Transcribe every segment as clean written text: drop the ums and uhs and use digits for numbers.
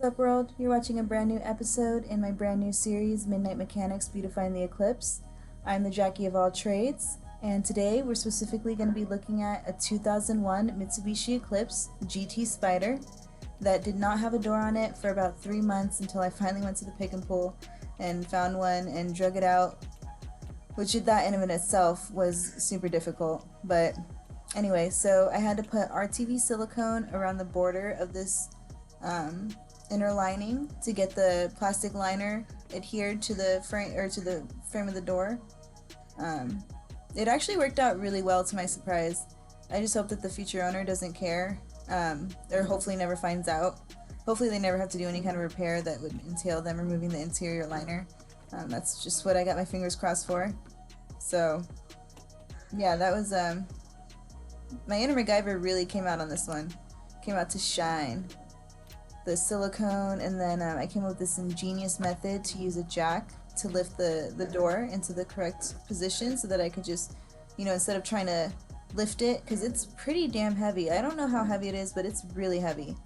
What's up, world? You're watching a brand new episode in my brand new series, Midnight Mechanics Beautifying the Eclipse. I'm the Jackie of all trades, and today we're specifically going to be looking at a 2001 Mitsubishi Eclipse GT Spyder that did not have a door on it for about 3 months until I finally went to the pick and pull and found one and drug it out, which that in and of itself was super difficult. But anyway, so I had to put RTV silicone around the border of this inner lining to get the plastic liner adhered to the frame of the door. It actually worked out really well, to my surprise. I just hope that the future owner doesn't care, or hopefully never finds out. Hopefully they never have to do any kind of repair that would entail them removing the interior liner. That's just what I got my fingers crossed for. So yeah, that was my inner MacGyver really came out on this one. Came out to shine. The silicone, and then I came up with this ingenious method to use a jack to lift the door into the correct position so that I could just, instead of trying to lift it, because it's pretty damn heavy. I don't know how heavy it is, but it's really heavy.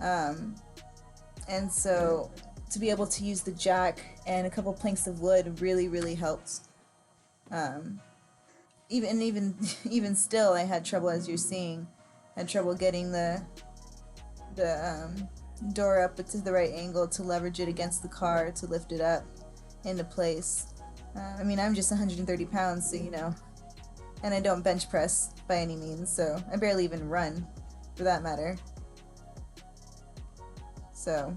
And so to be able to use the jack and a couple planks of wood really helped. Even still, I had trouble, as you're seeing, had trouble getting the door up to the right angle to leverage it against the car to lift it up into place. I'm just 130 pounds, so and I don't bench press by any means, so I barely even run, for that matter. So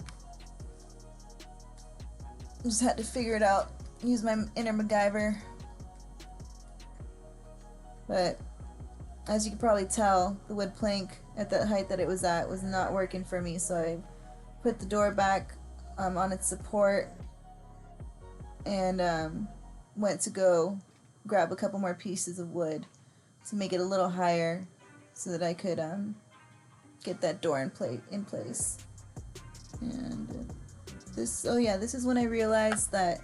just had to figure it out, use my inner MacGyver. But as you can probably tell, the wood plank at the height that it was at was not working for me, so I put the door back on its support and went to go grab a couple more pieces of wood to make it a little higher so that I could get that door in place. And this is when I realized that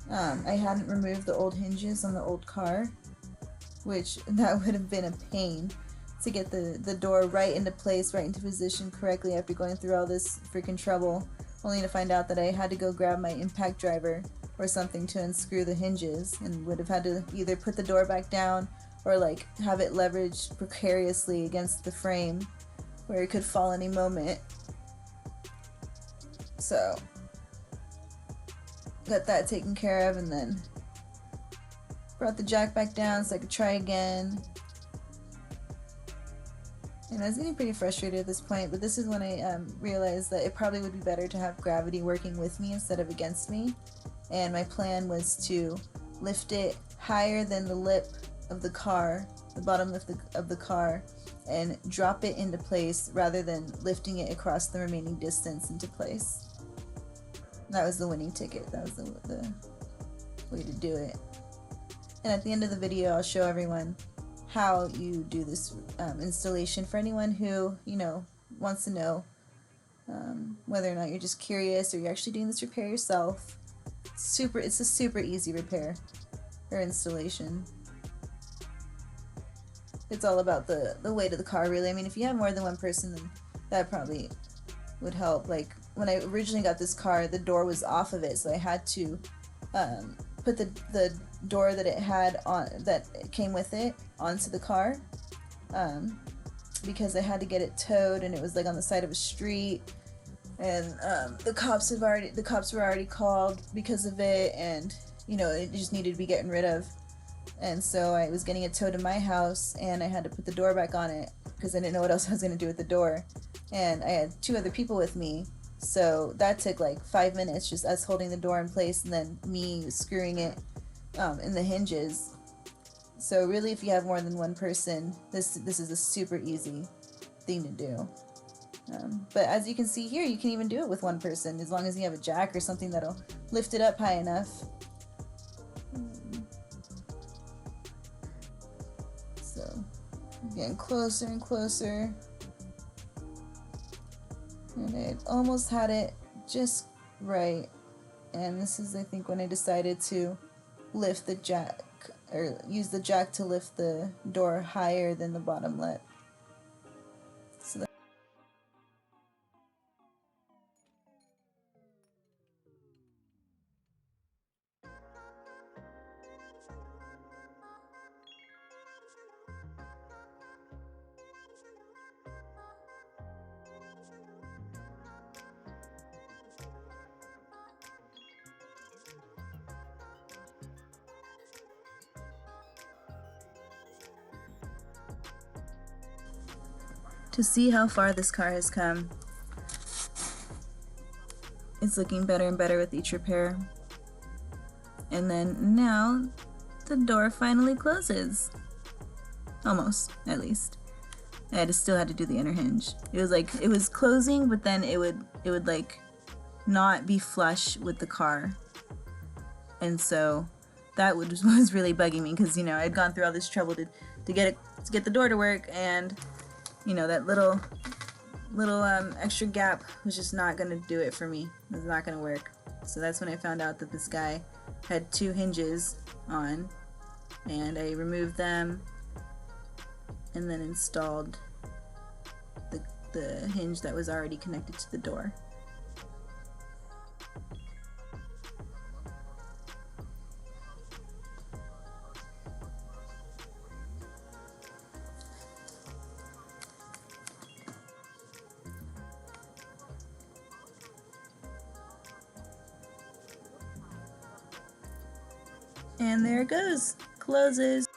I hadn't removed the old hinges on the old car, which that would have been a pain to get the door right into place, right into position correctly after going through all this freaking trouble, only to find out that I had to go grab my impact driver or something to unscrew the hinges, and would have had to either put the door back down or like have it leveraged precariously against the frame where it could fall any moment. So got that taken care of, and then brought the jack back down so I could try again. And I was getting pretty frustrated at this point, but this is when I realized that it probably would be better to have gravity working with me instead of against me. And my plan was to lift it higher than the lip of the car, the bottom lip of the car, and drop it into place rather than lifting it across the remaining distance into place. That was the winning ticket. That was the way to do it. And at the end of the video, I'll show everyone how you do this installation for anyone who, wants to know whether or not you're just curious or you're actually doing this repair yourself. It's a super easy repair or installation. It's all about the weight of the car, really. If you have more than one person, then that probably would help. Like, when I originally got this car, the door was off of it, so I had to put the door that it had on, that came with it, onto the car, because I had to get it towed, and it was like on the side of a street, and the cops were already called because of it, and it just needed to be getting rid of. And so I was getting it towed to my house, and I had to put the door back on it because I didn't know what else I was going to do with the door, and I had 2 other people with me. So that took like 5 minutes, just us holding the door in place and then me screwing it in the hinges. So really, if you have more than one person, this is a super easy thing to do. But as you can see here, you can even do it with one person as long as you have a jack or something that'll lift it up high enough. So getting closer and closer. And I almost had it just right, and this is, I think, when I decided to lift the jack, or use the jack to lift the door higher than the bottom lip. So to see how far this car has come. It's looking better and better with each repair. And then now the door finally closes. Almost, at least. I still had to do the inner hinge. It was like, it was closing, but then it would like not be flush with the car. And so that was really bugging me, because, you know, I'd gone through all this trouble to get the door to work, and, you know, that little extra gap was just not gonna do it for me. It was not gonna work. So that's when I found out that this guy had 2 hinges on, and I removed them and then installed the hinge that was already connected to the door. And there it goes, closes.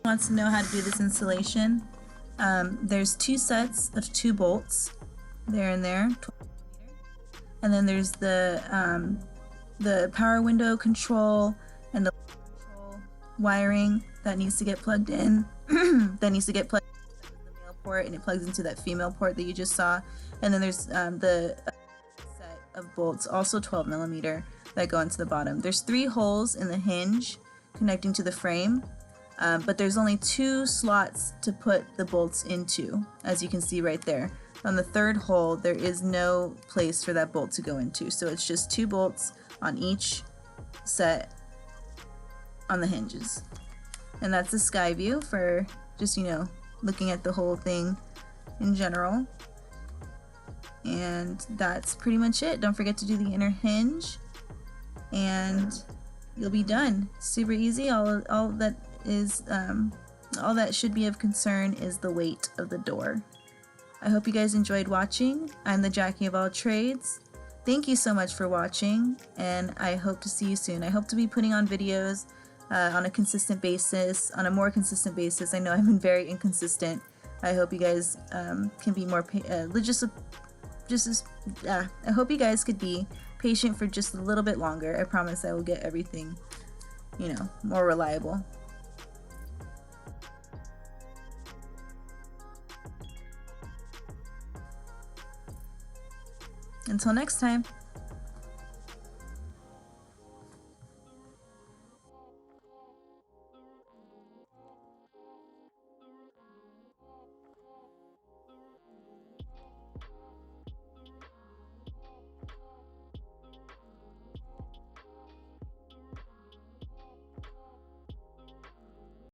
Wants to know how to do this installation. There's 2 sets of 2 bolts, there and there, 12 millimeter. And then there's the power window control and the control wiring that needs to get plugged in. That needs to get plugged into the male port, and it plugs into that female port that you just saw. And then there's the set of bolts, also 12 millimeter, that go into the bottom. There's 3 holes in the hinge connecting to the frame. But there's only 2 slots to put the bolts into, as you can see right there. On the 3rd hole, there is no place for that bolt to go into, so it's just 2 bolts on each set on the hinges. And that's the sky view for just, you know, looking at the whole thing in general. And that's pretty much it. Don't forget to do the inner hinge, and you'll be done. Super easy. All that should be of concern is the weight of the door. I hope you guys enjoyed watching. I'm the Jackie of all trades. Thank you so much for watching, and I hope to see you soon. I hope to be putting on videos on a consistent basis, on a more consistent basis. I know I've been very inconsistent. I hope you guys can be more I hope you guys could be patient for just a little bit longer. I promise I will get everything, you know, more reliable. Until next time.